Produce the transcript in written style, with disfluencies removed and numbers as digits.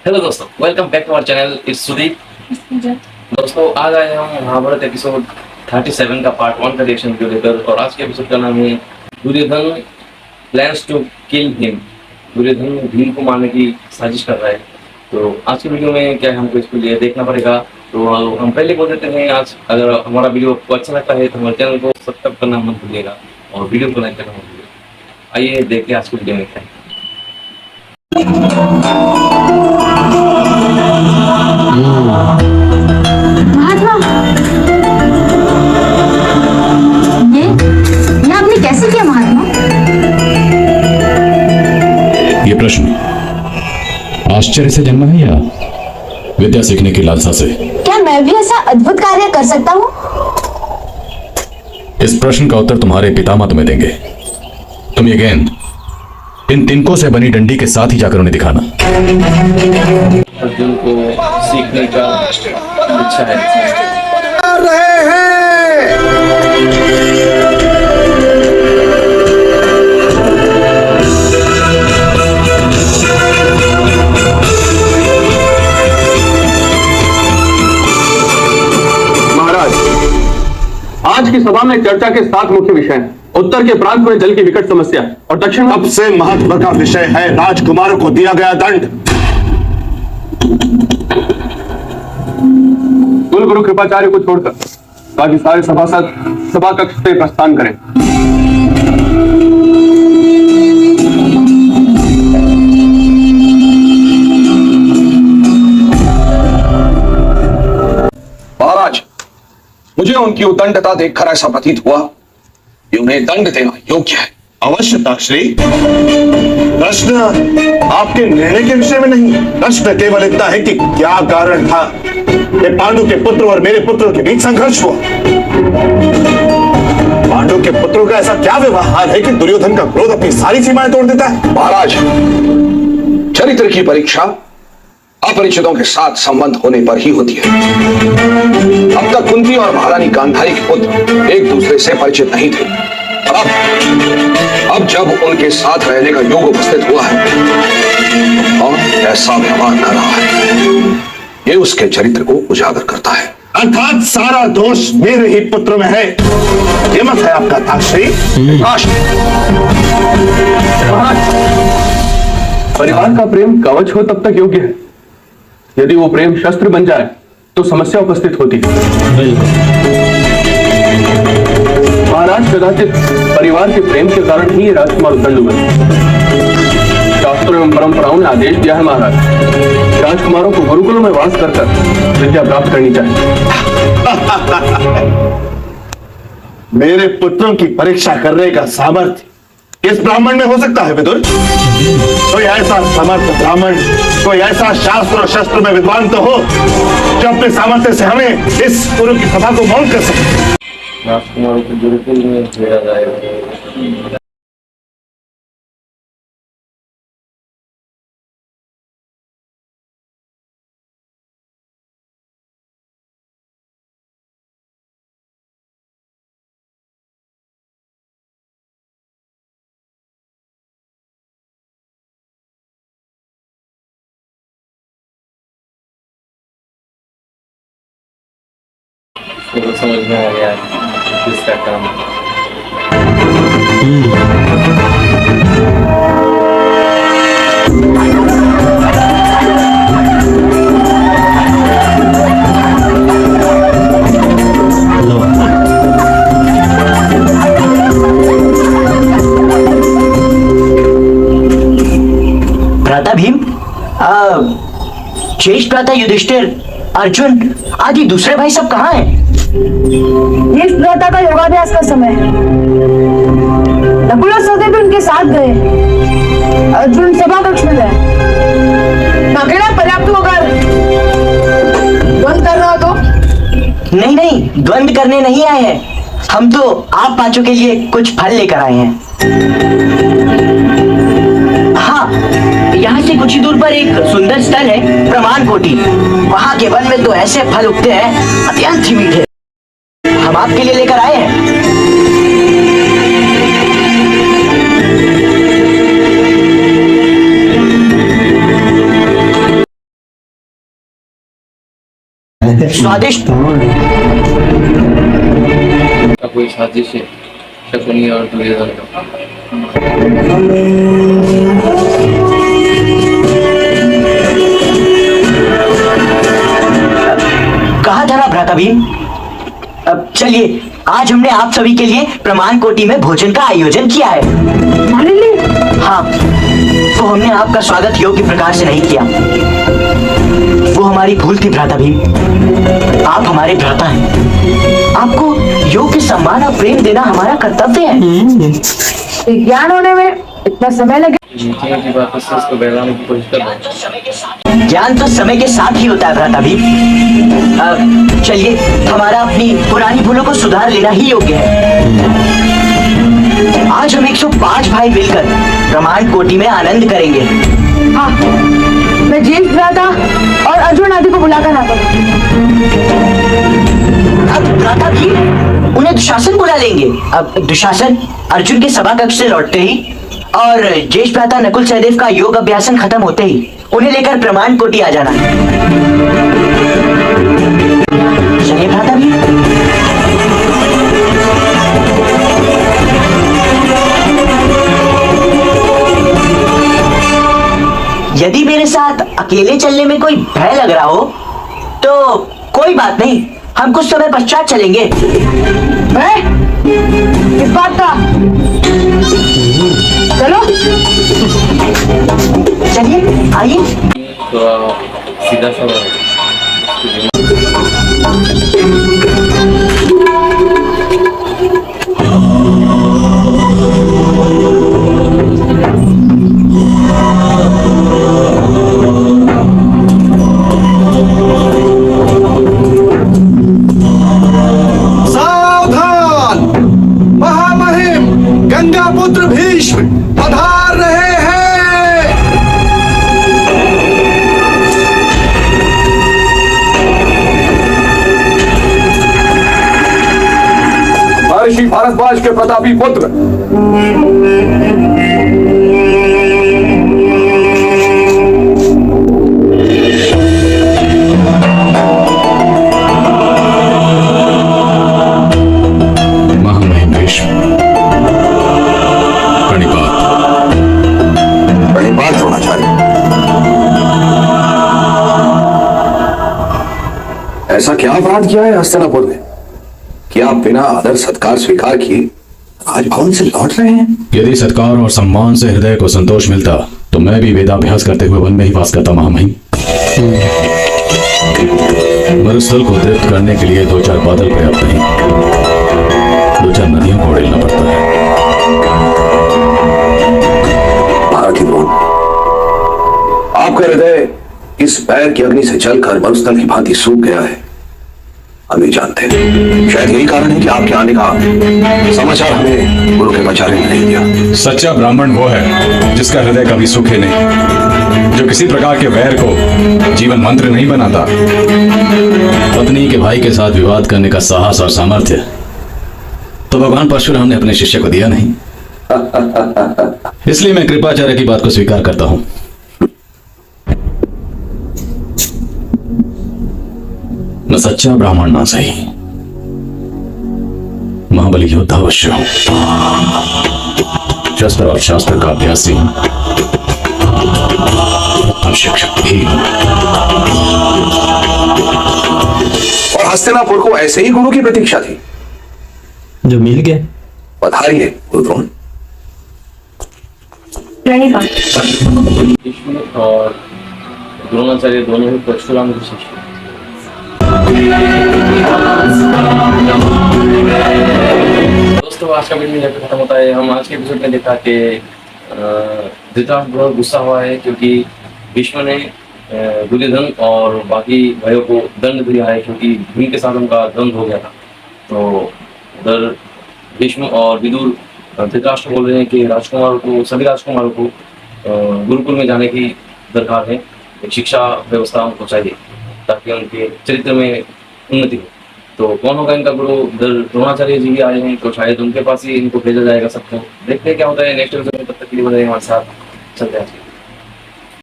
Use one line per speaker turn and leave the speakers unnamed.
Hello दोस्तों, welcome back to our channel. It's Sudeep. दोस्तों, आज आए हम महाभारत एपिसोड 37 का पार्ट 1 का रिएक्शन वीडियो लेकर। और आज के एपिसोड का नाम है Duryodhan plans to kill him. Duryodhan Bhim को मारने की साजिश कर रहा है। तो आज की वीडियो में क्या है, हमको इसके लिए देखना पड़ेगा। तो हम पहले बोल देते हैं, आज अगर हमारा वीडियो आपको अच्छा लगता है तो हमारे चैनल को सब्सक्राइब करना मत भूलिएगा और वीडियो को लाइक करना मत भूलिएगा। आइए देखते हैं आज की वीडियो में क्या है।
महात्मा, ये आपने कैसे किया महात्मा?
ये प्रश्न आश्चर्य से जन्मा है या विद्या सीखने की लालसा से?
क्या मैं भी ऐसा अद्भुत कार्य कर सकता हूँ?
इस प्रश्न का उत्तर तुम्हारे पितामह तुम्हें देंगे। तुम ये गेंद इन तिनकों से बनी डंडी के साथ ही जाकर उन्हें दिखाना।
अर्जुन को सीखने का इच्छा है।
महाराज, आज की सभा में चर्चा के 7 मुख्य विषय हैं। उत्तर के प्रांत में जल की विकट समस्या और दक्षिण में
सबसे महत्व का विषय है राजकुमारों को दिया गया दंड।
कुलगुरु कृपाचार्य को छोड़कर बाकी सारे सभासद सभा कक्ष से प्रस्थान करें।
महाराज, मुझे उनकी उदंडता देखकर ऐसा प्रतीत हुआ कि उन्हें दंड देना योग्य है। अवश्य ताश्री। प्रश्न आपके निर्णय के विषय में नहीं, प्रश्न केवल इतना है कि क्या कारण था कि पांडु के पुत्र और मेरे पुत्रों के बीच संघर्ष हुआ। पांडु के पुत्रों का ऐसा क्या व्यवहार है कि दुर्योधन का क्रोध अपनी सारी सीमाएं तोड़ देता है? महाराज, चरित्र की परीक्षा अपरिचितों के साथ संबंध होने पर ही होती है। अब तक कुंती और महारानी गांधारी के पुत्र एक दूसरे से परिचित नहीं थे। अब जब उनके साथ रहने का योग उपस्थित हुआ है और ऐसा व्यवहार कर रहा है, ये उसके चरित्र को उजागर करता है। अर्थात सारा दोष मेरे ही पुत्र में है। ये मत है आपका ताश्री?
परिवार का प्रेम कवच हो तब तक योग्य है। यदि वो प्रेम शस्त्र बन जाए तो समस्या उपस्थित होती है। महाराज, कदाचित परिवार के प्रेम के कारण ही ये राजकुमार दंड हुए। शास्त्रों एवं परंपराओं ने आदेश दिया है महाराज, राजकुमारों को गुरुकुलों में वास कर विद्या प्राप्त करनी चाहिए।
मेरे पुत्रों की परीक्षा करने का सामर्थ्य किस ब्राह्मण में हो सकता है विदुर? कोई ऐसा समर्थ ब्राह्मण, कोई ऐसा शास्त्र और शस्त्र में विद्वान तो हो जो अपने सामर्थ्य से हमें इस गुरु की सभा को मौन कर सके।
राजकुमारों को गुरुकुल में भेजा जाएगा। तो समझ में आ गया किसका काम है।
भ्राता भीम, ज्येष्ठ भ्राता युधिष्ठिर, अर्जुन आदि दूसरे भाई सब कहाँ हैं?
इस भ्राता का योगाभ्यास का समय है। नकुल और सहदेव भी उनके साथ गए। अर्जुन सभा कक्ष में गए। अकेला पर्याप्त होगा। द्वंद कर रहा हो तो?
नहीं, द्वंद करने नहीं आए हैं। हम तो आप पांचों के लिए कुछ फल लेकर आए हैं। हाँ, यहाँ से कुछ ही दूर पर एक सुंदर स्थल है, प्रमाण कोटि। वहाँ के वन में तो ऐसे फल उगते हैं, अत्यंत ही मीठे। हम आपके लिए लेकर आए हैं। स्वादिष्ट।
का कोई साजिश है शकुनी और दुर्योधन का।
कहा था ना भ्राता भीम। अब चलिए, आज हमने आप सभी के लिए प्रमाण कोटि में भोजन का आयोजन किया है।
हमारे लिए?
हाँ, तो हमने आपका स्वागत योग्य प्रकार से नहीं किया। वो हमारी भूल थी भ्राता भीम। आप हमारे भ्राता हैं। आपको योग्य सम्मान और प्रेम देना हमारा कर्तव्य है।
ज्ञान होने में इतना समय लगे?
मीटिंग की बात से उसको बहलाने की कोशिश कर रहा हूँ।
ज्ञान तो समय के साथ ही होता है भ्राता भीम। अब चलिए, हमारा अपनी पुरानी भूलों को सुधार लेना ही योग्य है। आज हम 105 भाई मिलकर प्रमाण कोटि में आनंद करेंगे।
हाँ, मैं जेम्स भ्राता और अर्जुन आदि को बुलाकर आता हूँ।
अब भ्राता भीम उन्हें दुशासन बुला लेंगे। अब दुशासन अर्जुन के सभा कक्ष से लौटते ही और ज्येष्ठ भ्राता नकुल सहदेव का योग अभ्यासन खत्म होते ही उन्हें लेकर प्रमाण कोटि आ जाना। चलिए भ्राता भीम। यदि मेरे साथ अकेले चलने में कोई भय लग रहा हो तो कोई बात नहीं, हम कुछ समय पश्चात चलेंगे।
किस बात का? चलो
चलिए, आइए।
तो सीधा सा
सावधान! महामहिम गंगा पुत्र भीष्म पधार रहे हैं। महर्षि भारद्वाज के प्रतापी पुत्र
महामहिम भीष्म, प्रणिपात।
प्रणिपात द्रोणाचार्य। ऐसा क्या अपराध किया है हस्तिनापुर में कि आप बिना आदर सत्कार स्वीकार किए राजभवन से लौट रहे हैं?
यदि सत्कार और सम्मान से हृदय को संतोष मिलता तो मैं भी वेदाभ्यास करते हुए वन में ही वास करता महामहिम। मरुस्थल को तृप्त करने के लिए 2-4 बादल पर्याप्त नहीं, 2-4 नदियों को उड़ेलना पड़ता है।
महारथी द्रोण, आपका हृदय इस पैर की अग्नि से जलकर मरुस्थल की भांति सूख गया है, हम भी जानते हैं। शायद यही कारण है कि आपके आने का समाचार हमें गुरु के प्रचार में नहीं दिया।
सच्चा ब्राह्मण वो है जिसका हृदय कभी सूखे नहीं, जो किसी प्रकार के वैर को जीवन मंत्र नहीं बनाता। पत्नी के भाई के साथ विवाद करने का साहस और सामर्थ्य तो भगवान परशुराम ने अपने शिष्य को दिया नहीं। इसलिए मैं कृपाचार्य की बात को स्वीकार करता हूं। मैं सच्चा ब्राह्मण ना सही, महाबली योद्धा अवश्य हूं। शस्त्र और शास्त्र का अभ्यासी हूं और शिक्षक भी हूं।
और हस्तिनापुर को ऐसे ही गुरु की प्रतीक्षा थी
जो मिल गए।
पधारिए गुरु द्रोण।
भीष्म और द्रोणाचार्य दोनों ही परशुराम के शिष्य। दोस्तों, आज का वीडियो यहीं पे खत्म होता है। हम आज के एपिसोड में देखा कि धृतराष्ट्र बहुत गुस्सा हुआ है क्योंकि भीष्म ने दुर्योधन और बाकी भाइयों को दंड दिया है क्योंकि भीम के साथ उनका द्वंद्व हो गया था। तो उधर भीष्म और विदुर धृतराष्ट्र बोल रहे हैं कि राजकुमारों को, सभी राजकुमारों को गुरुकुल में जाने की दरकार है। एक शिक्षा व्यवस्था उनको चाहिए ताकि उनके चरित्र में उन्नति हो। तो कौन होगा इनका गुरु? उधर द्रोणाचार्य जी भी आए हैं, तो शायद उनके पास ही इनको भेजा जाएगा सबको। देखते हैं क्या होता है नेक्स्ट एपिसोड में। तब तक के लिए बने हमारे साथ, चलते हैं।